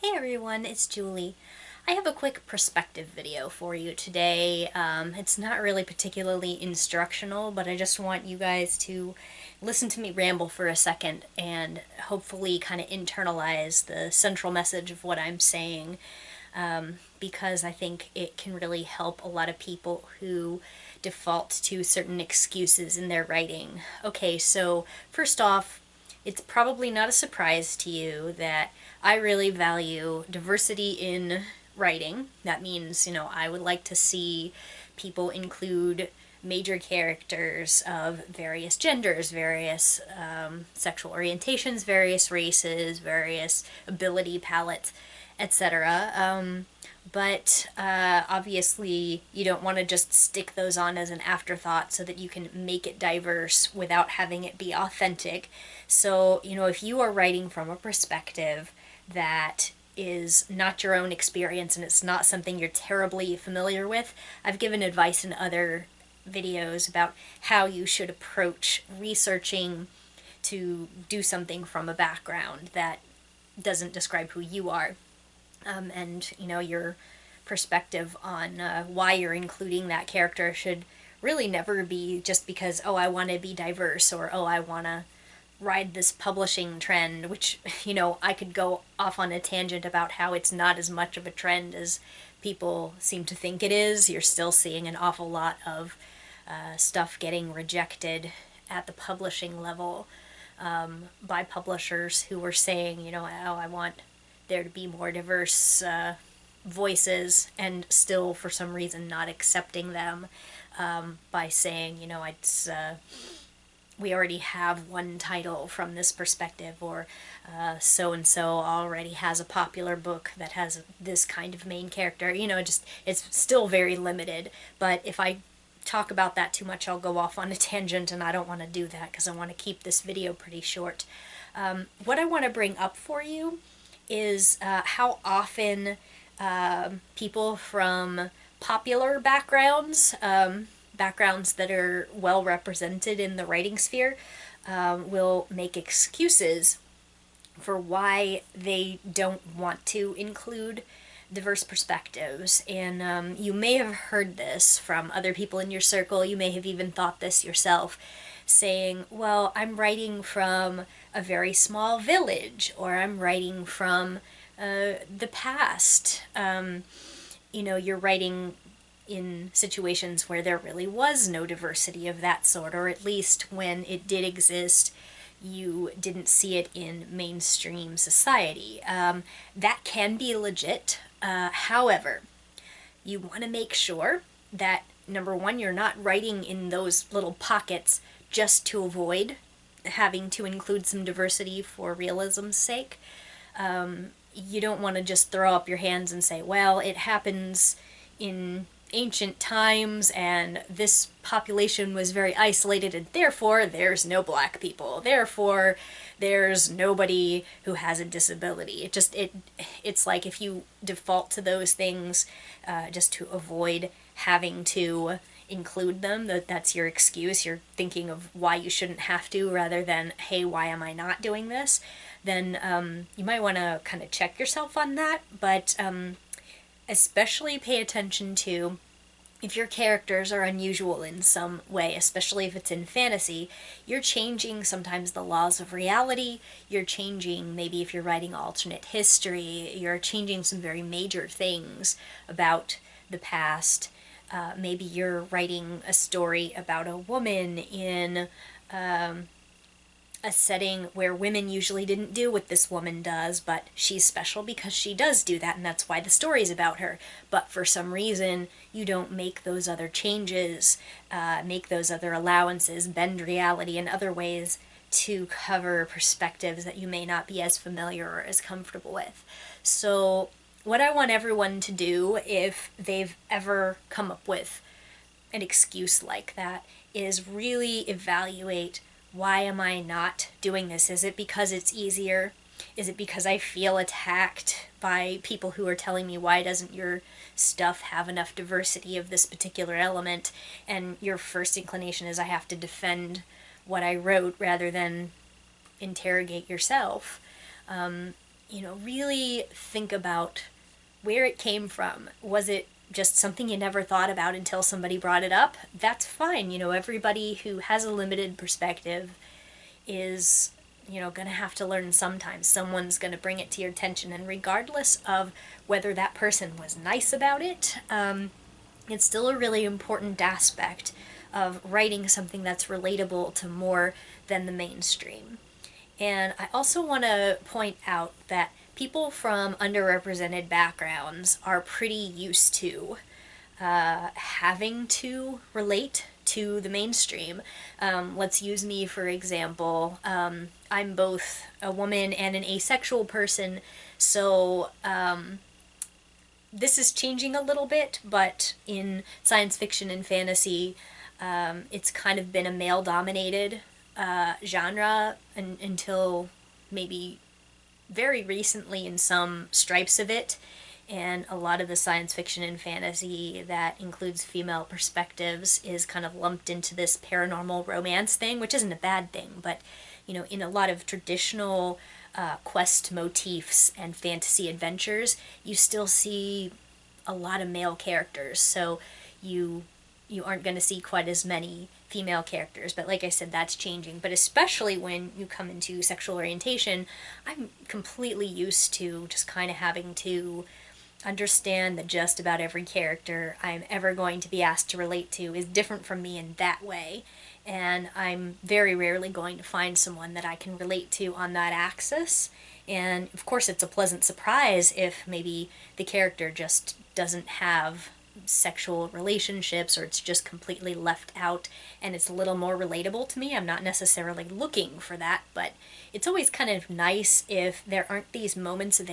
Hey everyone, it's Julie. I have a quick perspective video for you today. It's not really particularly instructional, but I just want you guys to listen to me ramble for a second and hopefully kind of internalize the central message of what I'm saying, because I think it can really help a lot of people who default to certain excuses in their writing. Okay, so first off, it's probably not a surprise to you that I really value diversity in writing. That means, I would like to see people include major characters of various genders, various sexual orientations, various races, various ability palettes, etc. But obviously, you don't want to just stick those on as an afterthought so that you can make it diverse without having it be authentic. So, if you are writing from a perspective that is not your own experience and it's not something you're terribly familiar with, I've given advice in other videos about how you should approach researching to do something from a background that doesn't describe who you are. And your perspective on why you're including that character should really never be just because, oh, I want to be diverse, or oh, I want to ride this publishing trend, which I could go off on a tangent about how it's not as much of a trend as people seem to think it is. You're still seeing an awful lot of stuff getting rejected at the publishing level, by publishers who were saying, oh, I want there to be more diverse voices, and still for some reason not accepting them, by saying, we already have one title from this perspective, or so and so already has a popular book that has this kind of main character. It's still very limited. But if I talk about that too much, I'll go off on a tangent, and I don't want to do that because I want to keep this video pretty short. What I want to bring up for you is how often people from popular backgrounds, backgrounds that are well represented in the writing sphere, will make excuses for why they don't want to include diverse perspectives. And you may have heard this from other people in your circle. You may have even thought this yourself, saying, well, I'm writing from a very small village, or I'm writing from the past. You're writing in situations where there really was no diversity of that sort, or at least when it did exist, you didn't see it in mainstream society. That can be legit. However, you want to make sure that, number one, you're not writing in those little pockets just to avoid having to include some diversity for realism's sake. You don't want to just throw up your hands and say, well, it happens in ancient times and this population was very isolated, and therefore there's no black people, therefore there's nobody who has a disability. It's like, if you default to those things just to avoid having to include them, that's your excuse, you're thinking of why you shouldn't have to rather than, hey, why am I not doing this, then you might want to kind of check yourself on that. But especially pay attention to if your characters are unusual in some way, especially if it's in fantasy. You're changing sometimes the laws of reality. You're changing, maybe if you're writing alternate history, you're changing some very major things about the past. Maybe you're writing a story about a woman in a setting where women usually didn't do what this woman does, but she's special because she does do that, and that's why the story's about her. But for some reason, you don't make those other changes, make those other allowances, bend reality in other ways to cover perspectives that you may not be as familiar or as comfortable with. So what I want everyone to do, if they've ever come up with an excuse like that, is really evaluate, why am I not doing this? Is it because it's easier? Is it because I feel attacked by people who are telling me, why doesn't your stuff have enough diversity of this particular element? And your first inclination is, I have to defend what I wrote rather than interrogate yourself. really think about where it came from. Was it just something you never thought about until somebody brought it up? That's fine. Everybody who has a limited perspective is, going to have to learn sometimes. Someone's going to bring it to your attention, and regardless of whether that person was nice about it, it's still a really important aspect of writing something that's relatable to more than the mainstream. And I also want to point out that people from underrepresented backgrounds are pretty used to having to relate to the mainstream. Let's use me for example. I'm both a woman and an asexual person, so this is changing a little bit, but in science fiction and fantasy, it's kind of been a male dominated genre until maybe very recently in some stripes of it. And a lot of the science fiction and fantasy that includes female perspectives is kind of lumped into this paranormal romance thing, which isn't a bad thing, but in a lot of traditional quest motifs and fantasy adventures, you still see a lot of male characters. So you aren't going to see quite as many female characters. But like I said, that's changing. But especially when you come into sexual orientation, I'm completely used to just kind of having to understand that just about every character I'm ever going to be asked to relate to is different from me in that way. And I'm very rarely going to find someone that I can relate to on that axis. And of course, it's a pleasant surprise if maybe the character just doesn't have sexual relationships, or it's just completely left out and it's a little more relatable to me. I'm not necessarily looking for that, but it's always kind of nice if there aren't these moments of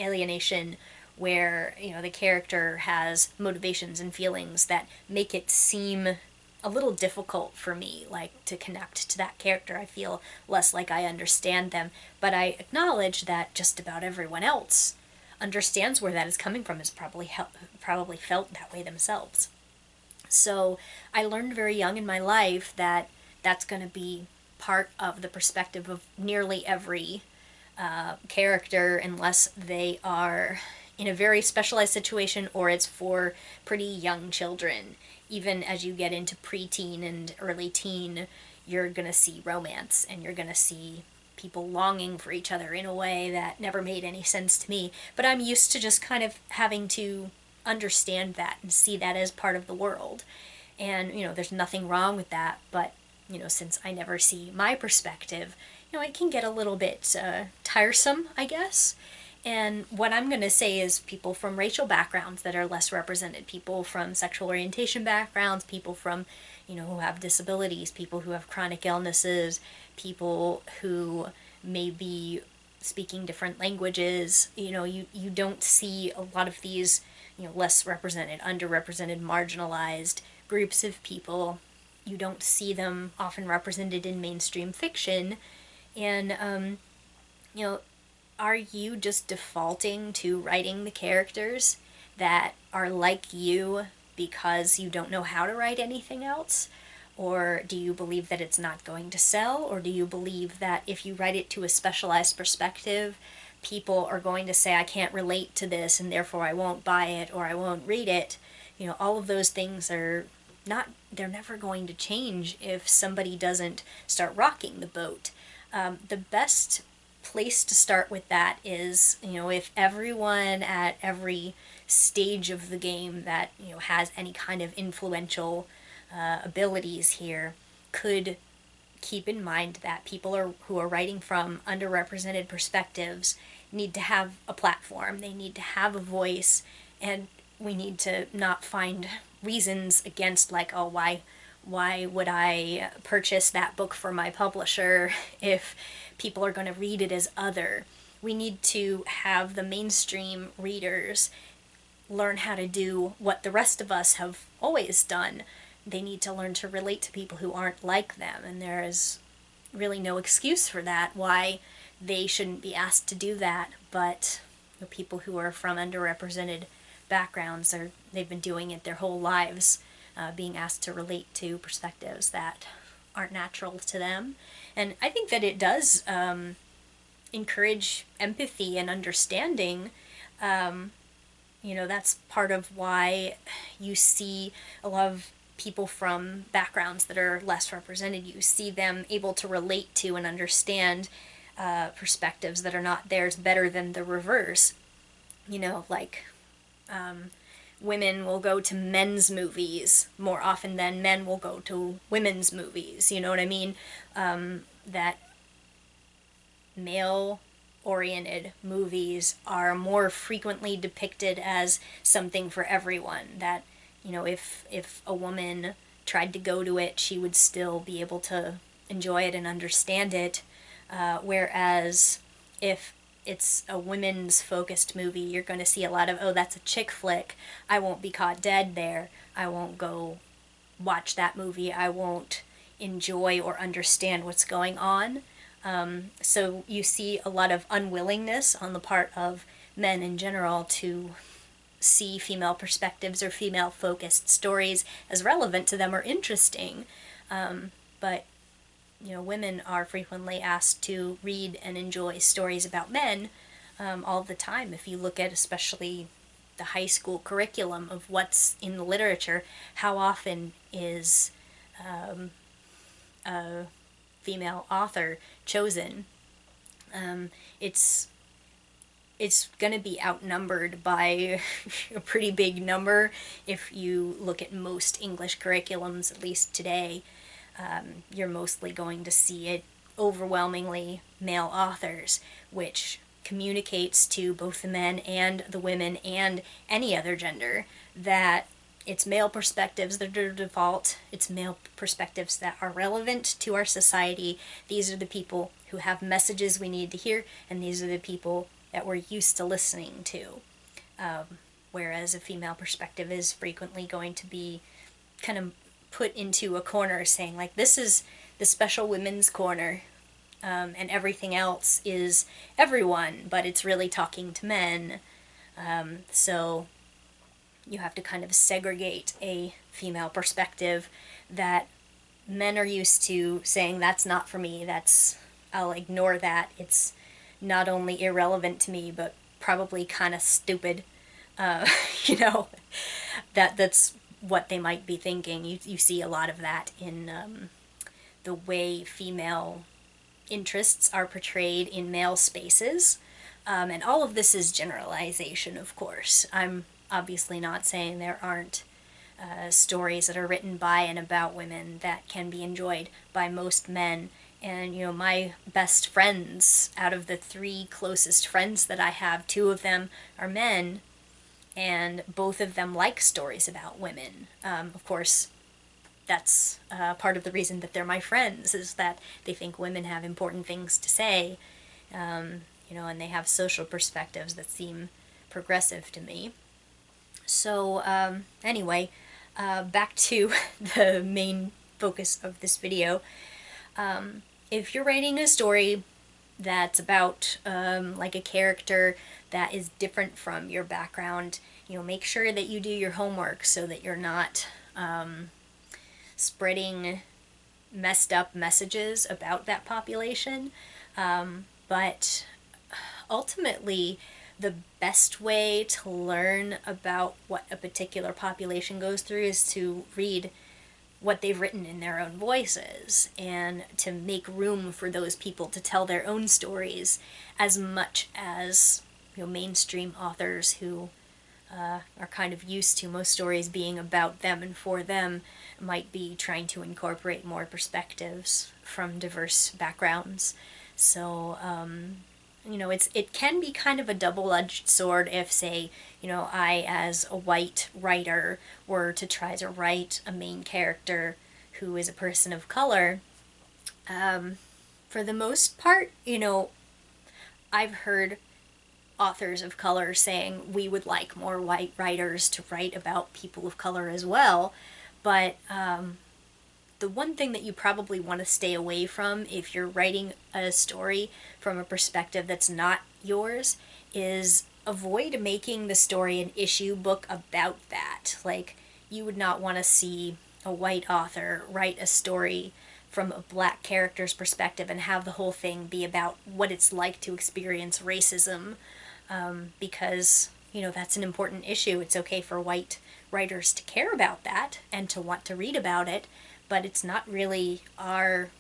alienation where the character has motivations and feelings that make it seem a little difficult for me, like to connect to that character. I feel less like I understand them, but I acknowledge that just about everyone else understands where that is coming from, has probably felt that way themselves. So I learned very young in my life that that's going to be part of the perspective of nearly every character, unless they are in a very specialized situation or it's for pretty young children. Even as you get into preteen and early teen, you're going to see romance, and you're going to see people longing for each other in a way that never made any sense to me. But I'm used to just kind of having to understand that and see that as part of the world. And, there's nothing wrong with that, but, since I never see my perspective, it can get a little bit tiresome, I guess. And what I'm going to say is people from racial backgrounds that are less represented, people from sexual orientation backgrounds, people from, who have disabilities, people who have chronic illnesses, people who may be speaking different languages. You don't see a lot of these, less represented, underrepresented, marginalized groups of people. You don't see them often represented in mainstream fiction. And, are you just defaulting to writing the characters that are like you because you don't know how to write anything else? Or do you believe that it's not going to sell? Or do you believe that if you write it to a specialized perspective, people are going to say, I can't relate to this and therefore I won't buy it or I won't read it? All of those things are they're never going to change if somebody doesn't start rocking the boat. The best place to start with that is, if everyone at every stage of the game that, has any kind of influential abilities here could keep in mind that people who are writing from underrepresented perspectives need to have a platform, they need to have a voice, and we need to not find reasons against, like, oh, why would I purchase that book for my publisher if people are going to read it as other? We need to have the mainstream readers learn how to do what the rest of us have always done. They need to learn to relate to people who aren't like them, and there is really no excuse for that, why they shouldn't be asked to do that. But the people who are from underrepresented backgrounds, they've been doing it their whole lives, being asked to relate to perspectives that aren't natural to them. And I think that it encourage empathy and understanding. That's part of why you see a lot of people from backgrounds that are less represented. You see them able to relate to and understand perspectives that are not theirs better than the reverse. Like women will go to men's movies more often than men will go to women's movies. You know what I mean? That male oriented movies are more frequently depicted as something for everyone. That, if a woman tried to go to it, she would still be able to enjoy it and understand it. Whereas if it's a women's focused movie, you're going to see a lot of, oh, that's a chick flick. I won't be caught dead there. I won't go watch that movie. I won't enjoy or understand what's going on. So you see a lot of unwillingness on the part of men in general to see female perspectives or female focused stories as relevant to them or interesting. But women are frequently asked to read and enjoy stories about men all the time. If you look at especially the high school curriculum of what's in the literature, how often is a female author chosen? It's going to be outnumbered by a pretty big number if you look at most English curriculums, at least today. You're mostly going to see it overwhelmingly male authors, which communicates to both the men and the women and any other gender that it's male perspectives that are default, it's male perspectives that are relevant to our society. These are the people who have messages we need to hear, and these are the people that we're used to listening to. Whereas a female perspective is frequently going to be kind of put into a corner saying, like, this is the special women's corner, and everything else is everyone, but it's really talking to men. So you have to kind of segregate a female perspective that men are used to saying, that's not for me, I'll ignore that, it's not only irrelevant to me, but probably kind of stupid. That's what they might be thinking. You see a lot of that in the way female interests are portrayed in male spaces. And all of this is generalization, of course. I'm obviously not saying there aren't stories that are written by and about women that can be enjoyed by most men. And, my best friends, out of the 3 closest friends that I have, 2 of them are men, and both of them like stories about women. Of course, that's part of the reason that they're my friends, is that they think women have important things to say, and they have social perspectives that seem progressive to me. So, anyway, back to the main focus of this video. If you're writing a story that's about like a character that is different from your background, make sure that you do your homework so that you're not spreading messed up messages about that population. But ultimately, the best way to learn about what a particular population goes through is to read what they've written in their own voices, and to make room for those people to tell their own stories, as much as mainstream authors who are kind of used to most stories being about them and for them might be trying to incorporate more perspectives from diverse backgrounds. So it can be kind of a double-edged sword if, say, I as a white writer were to try to write a main character who is a person of color. For the most part, I've heard authors of color saying we would like more white writers to write about people of color as well, but the one thing that you probably want to stay away from if you're writing a story from a perspective that's not yours is avoid making the story an issue book about that. Like, you would not want to see a white author write a story from a black character's perspective and have the whole thing be about what it's like to experience racism, because, you know, that's an important issue. It's okay for white writers to care about that and to want to read about it, but it's not really our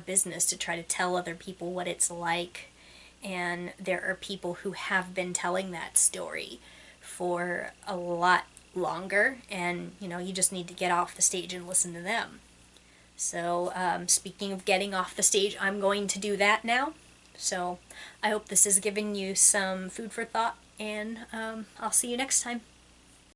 business to try to tell other people what it's like. And there are people who have been telling that story for a lot longer, and you know, you just need to get off the stage and listen to them. So, speaking of getting off the stage, I'm going to do that now. So, I hope this has given you some food for thought, and I'll see you next time.